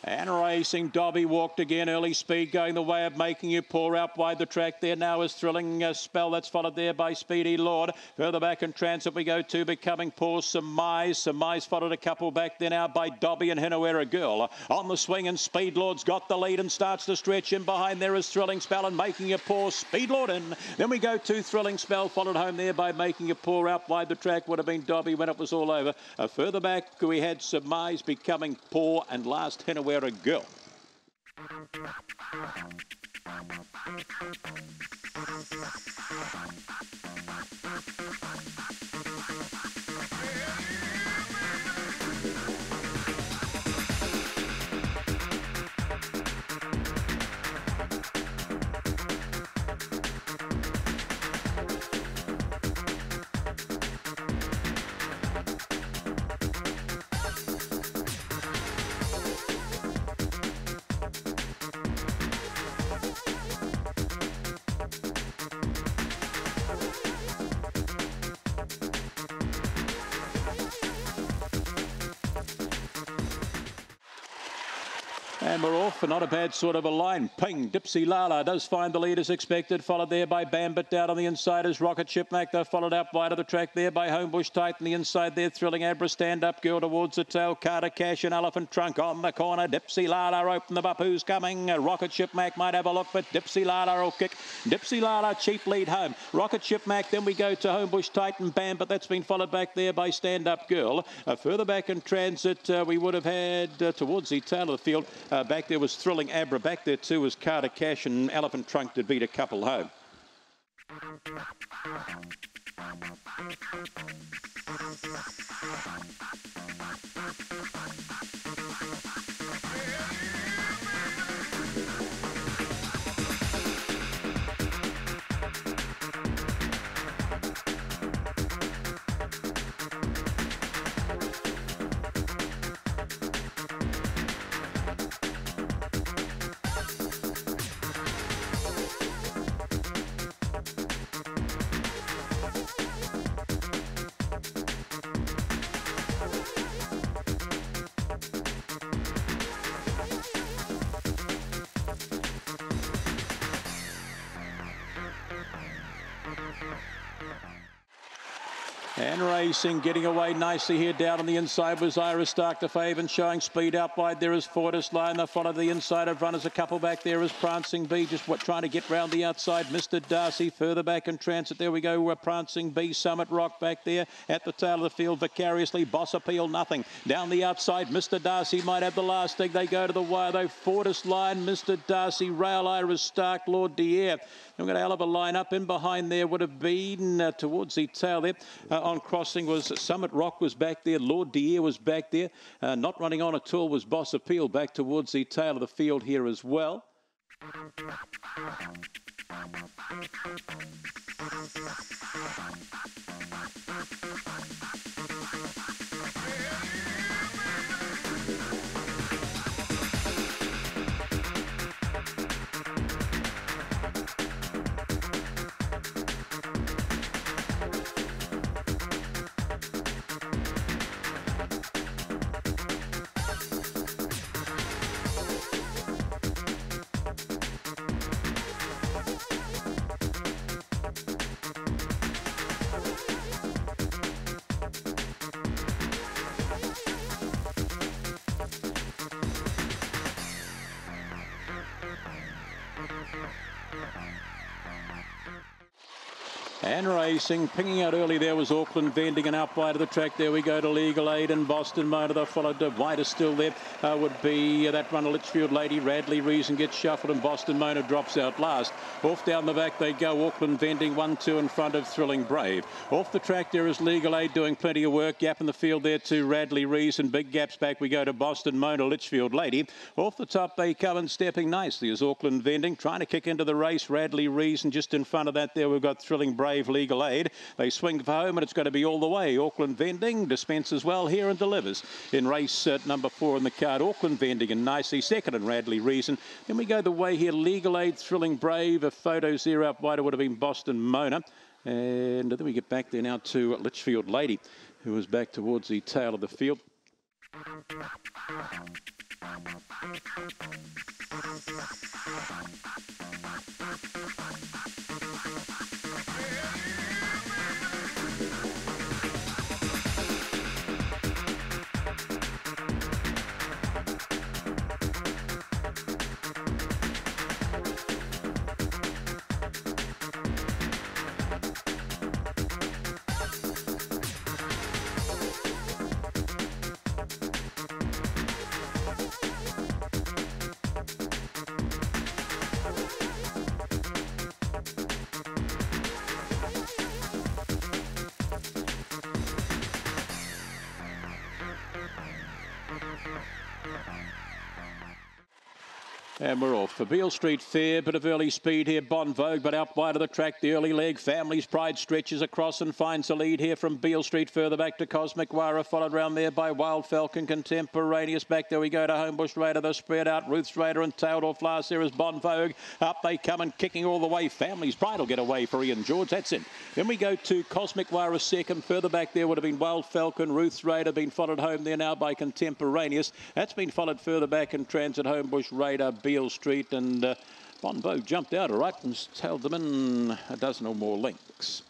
And racing, Dobby walked again, early speed going the way of Making You Pour out wide the track there now is Thrilling Spell, that's followed there by Speedy Lord. Further back in transit we go to Becoming Poor Surmise followed a couple back there now by Dobby and Hinawera Girl. On the swing and Speed Lord's got the lead and starts to stretch in behind there is Thrilling Spell and Making You Pour, Speed Lord in. Then we go to Thrilling Spell followed home there by Making You Pour out wide the track would have been Dobby when it was all over. Further back we had Surmise, Becoming Poor and last Hinawera Girl. And we're off, and not a bad sort of a line. Ping, Dipsy Lala does find the lead as expected, followed there by Bambit down on the inside as Rocket Chipmunk. They're followed up wide of the track there by Homebush Titan. The inside there, Thrilling Abra, Stand Up Girl towards the tail. Carter Cash and Elephant Trunk on the corner. Dipsy Lala open them up. Who's coming? Rocket Chipmunk might have a look, but Dipsy Lala will kick. Dipsy Lala, cheap lead home. Rocket Chipmunk, then we go to Homebush Titan, Bambit. That's been followed back there by Stand Up Girl. Further back in transit, we would have had towards the tail of the field. Back there was Thrilling Abra. Back there too was Carter Cash and Elephant Trunk to beat a couple home. And racing, getting away nicely here down on the inside was Iris Stark to Faven, showing speed out wide. There is Fortis Line. They follow the inside of runners. A couple back there is Prancing Bee, just trying to get round the outside. Mr. Darcy further back in transit. There we go. Prancing Bee, Summit Rock back there at the tail of the field. Vicariously, Boss Appeal, nothing. Down the outside, Mr. Darcy might have the last dig. They go to the wire though. Fortis Line, Mr. Darcy, Rail, Iris Stark, Lord Dier. We've got a hell of a line up in behind there would have been towards the tail there. On crossing was Summit Rock was back there. Lord Dier was back there. Not running on at all was Boss Appeal back towards the tail of the field here as well. And racing, pinging out early there was Auckland Vending, and out wide of the track there we go to Legal Aid and Boston Motor. They followed wider still there would be that runner Litchfield Lady. Radley Reason gets shuffled and Boston Motor drops out last. Off down the back they go, Auckland Vending 1-2 in front of Thrilling Brave. Off the track there is Legal Aid doing plenty of work. Gap in the field there to Radley Reason. Big gaps back we go to Boston Motor, Litchfield Lady. Off the top they come and stepping nicely as Auckland Vending trying to kick into the race. Radley Reason just in front of that there we've got Thrilling Brave, Legal Aid. They swing for home and it's going to be all the way. Auckland Vending dispenses well here and delivers in race number 4 in the card. Auckland Vending and nicely second and Radley Reason. Then we go the way here. Legal Aid, Thrilling Brave. Photos there up wide would have been Boston Mona. And then we get back there now to Litchfield Lady, who was back towards the tail of the field. And we're off for Beale Street Fair. Bit of early speed here, Bon Vogue, but out wide of the track, the early leg. Family's Pride stretches across and finds a lead here from Beale Street. Further back to Cosmic Wara, followed round there by Wild Falcon, Contemporaneous. Back there we go to Homebush Raider, the spread out. Ruth's Raider and tailed off last there is Bon Vogue. Up they come and kicking all the way. Family's Pride will get away for Ian George. That's it. Then we go to Cosmic Wara second. Further back there would have been Wild Falcon. Ruth's Raider been followed home there now by Contemporaneous. That's been followed further back in Transit, Homebush Raider, Beale Street, and Bon Vogue jumped out all right and tailed them in a dozen or more lengths.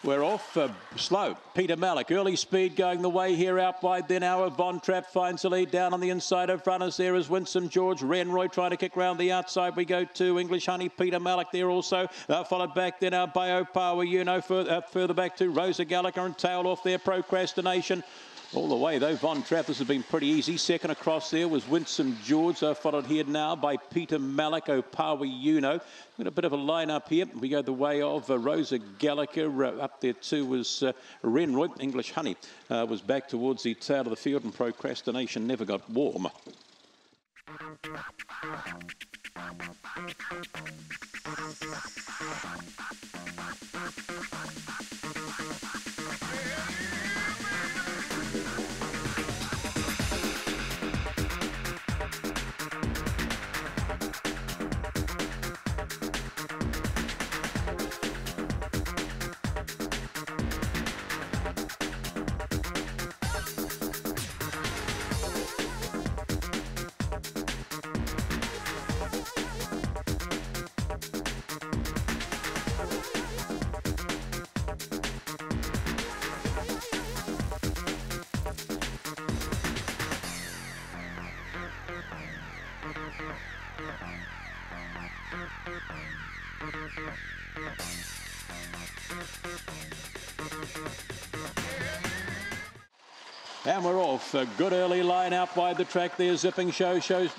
We're off slow. Peter Malik, early speed going the way here out wide. Then our Von Trapp finds the lead down on the inside of runners. There is Winsome George. Renroy trying to kick round the outside. We go to English Honey. Peter Malik there also. Followed back then our Bio Power, further back to Rosa Gallagher and tailed off their Procrastination. All the way, though, Von Trapp, this has been pretty easy. Second across there was Winsome George, followed here now by Peter Malik, Opawa Uno. We've got a bit of a line-up here. We go the way of Rosa Gallagher. Up there, too, was Renroy. English Honey was back towards the tail of the field, and Procrastination never got warm. And we're off. A good early line out wide the track there. Zipping Joe shows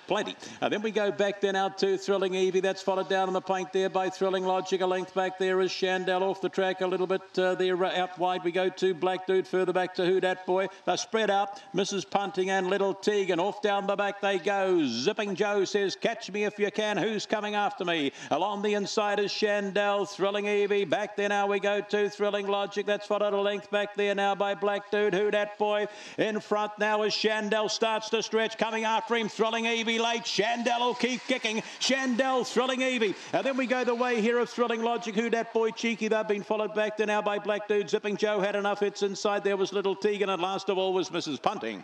plenty. Then we go back then out to Thrilling Evie. That's followed down on the paint there by Thrilling Logic. A length back there is Shandell off the track a little bit there out wide. We go to Black Dude. Further back to Who Dat Boy. They're spread out. Mrs. Punting and Little Tegan. Off down the back they go. Zipping Joe says, catch me if you can. Who's coming after me? Along the inside is Shandell. Thrilling Evie. Back there now we go to Thrilling Logic. That's followed a length back there now by Black Dude. Who Dat Boy in front now as Shandell starts to stretch. Coming after him, Thrilling Evie late. Shandell will keep kicking. Shandell, Thrilling Evie. And then we go the way here of Thrilling Logic. Who Dat Boy, Cheeky. They've been followed back there now by Black Dude. Zipping Joe had enough hits inside. There was Little Tegan, and last of all was Mrs. Punting.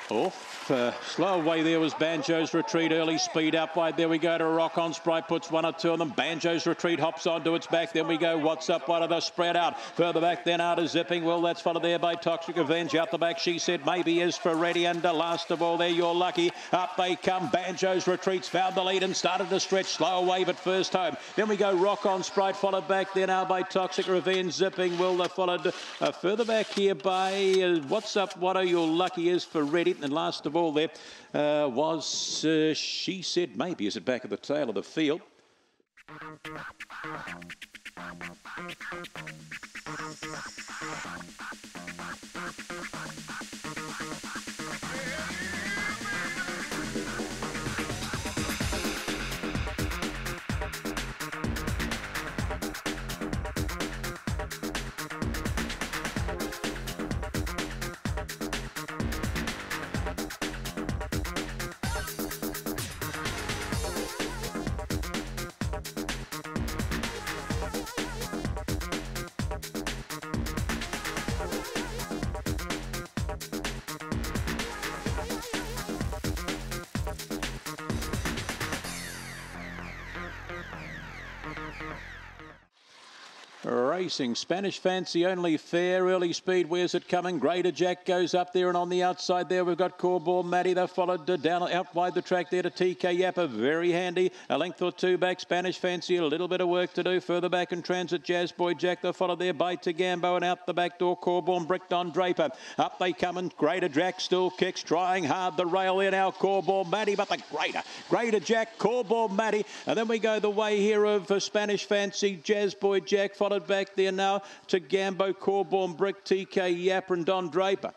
Slow away there was Banjo's Retreat. Early speed out wide. There we go to Rock On Sprite. Puts one or two of them. Banjo's Retreat hops onto its back. Then we go What's Up, one of the spread out. Further back then out is Zipping. Well, that's followed there by Toxic Revenge. Out the back, She Said Maybe is for Ready. And last of all there, You're Lucky. Up they come. Banjo's Retreats found the lead and started to stretch. Slow away but first home. Then we go Rock On Sprite. Followed back there now by Toxic Revenge. Zipping. Well, they're followed further back here by What's Up, What Are You're Lucky is for Ready. And last of all there was She Said Maybe. Is it back at the tail of the field? Racing, Spanish Fancy Only Fair, Early Speed, Where's It Coming? Greater Jack goes up there, and on the outside there we've got Corball Matty. They're followed down out wide the track there to TK Yappa, very handy. A length or two back, Spanish Fancy, a little bit of work to do. Further back in Transit, Jazz Boy Jack. They're followed there by Tagambo, and out the back door Corball Brick Don Draper. Up they come, and Greater Jack still kicks, trying hard the rail there now. Corball Matty, but the Greater Jack, Corball Matty. And then we go the way here of Spanish Fancy, Jazz Boy Jack, followed back there now to Gambo, Corborn Brick, TK Yapper and Don Draper.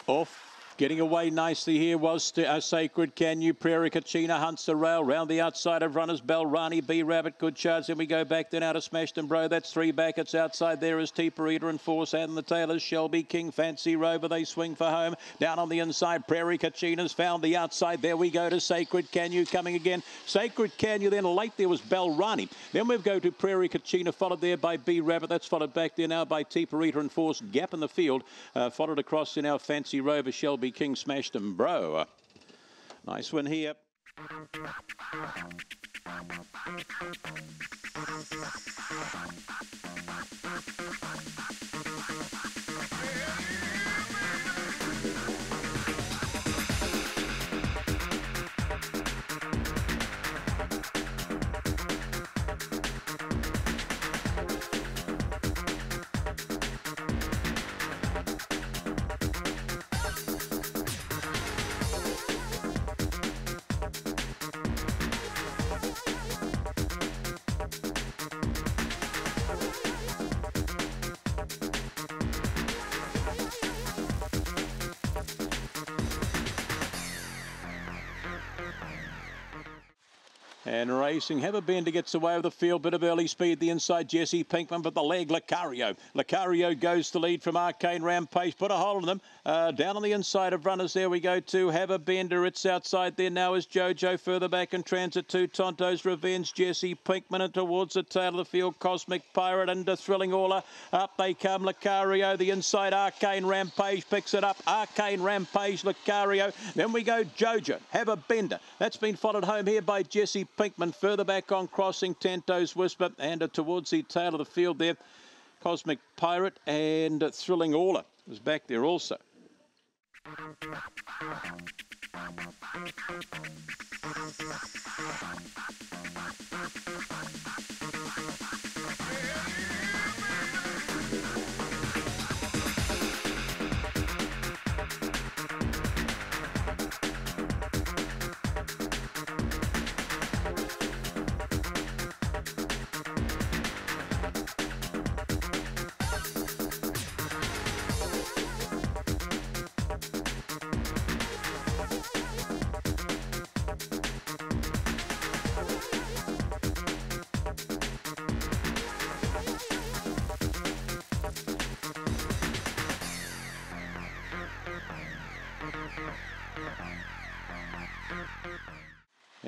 Off. Getting away nicely here was Sacred Can You. Prairie Kachina hunts the rail round the outside of runners. Belrani, B Rabbit, good charge. Then we go back then out of Smashton Bro. That's three back. It's outside there is Teeper Eater and Force and the Tailors. Shelby King, Fancy Rover. They swing for home. Down on the inside, Prairie Kachina's found the outside. There we go to Sacred Can You coming again. Sacred Can You. Then late there was Belrani. Then we go to Prairie Kachina, followed there by B Rabbit. That's followed back there now by Teeper Eater and Force. Gap in the field. Followed across in our Fancy Rover, Shelby King, Smashed and Bro. Nice one here. And racing, Have a Bender gets away with the field, bit of early speed, the inside Jesse Pinkman, but the leg Lucario. Lucario goes to lead from Arcane Rampage, put a hold on them. Down on the inside of runners, there we go to Have a Bender. It's outside there now is Jojo, further back in transit to Tonto's Revenge, Jesse Pinkman, and towards the tail of the field, Cosmic Pirate and Thrilling Aula. Up they come, Lucario, the inside Arcane Rampage picks it up. Arcane Rampage, Lucario. Then we go Jojo, Have a Bender. That's been followed home here by Jesse Pinkman, further back on crossing Tento's Whisper, and towards the tail of the field there, Cosmic Pirate and Thrilling Aula was back there also.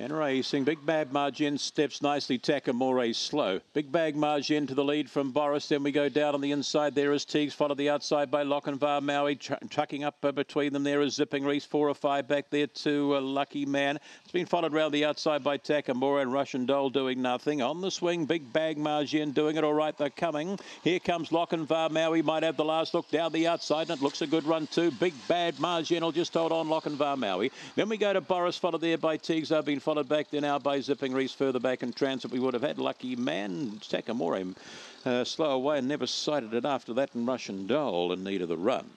And racing, Big Bag Margin steps nicely, Takamore slow. Big Bag Margin to the lead from Boris. Then we go down on the inside. There is Teagues, followed the outside by Lochinvar Maui. Trucking up between them there is Zipping Reese, 4 or 5 back there to Lucky Man. It's been followed round the outside by Takamore and Russian Doll doing nothing. On the swing, Big Bag Margin doing it all right. They're coming. Here comes Lochinvar Maui. Might have the last look down the outside, and it looks a good run too. Big Bag Margin will just hold on Lochinvar Maui. Then we go to Boris, followed there by Teagues. They've been followed back there now by Zipping Reese. Further back in transit we would have had Lucky Man. Takamore slow away and never sighted it after that, and Russian Doll in need of the run.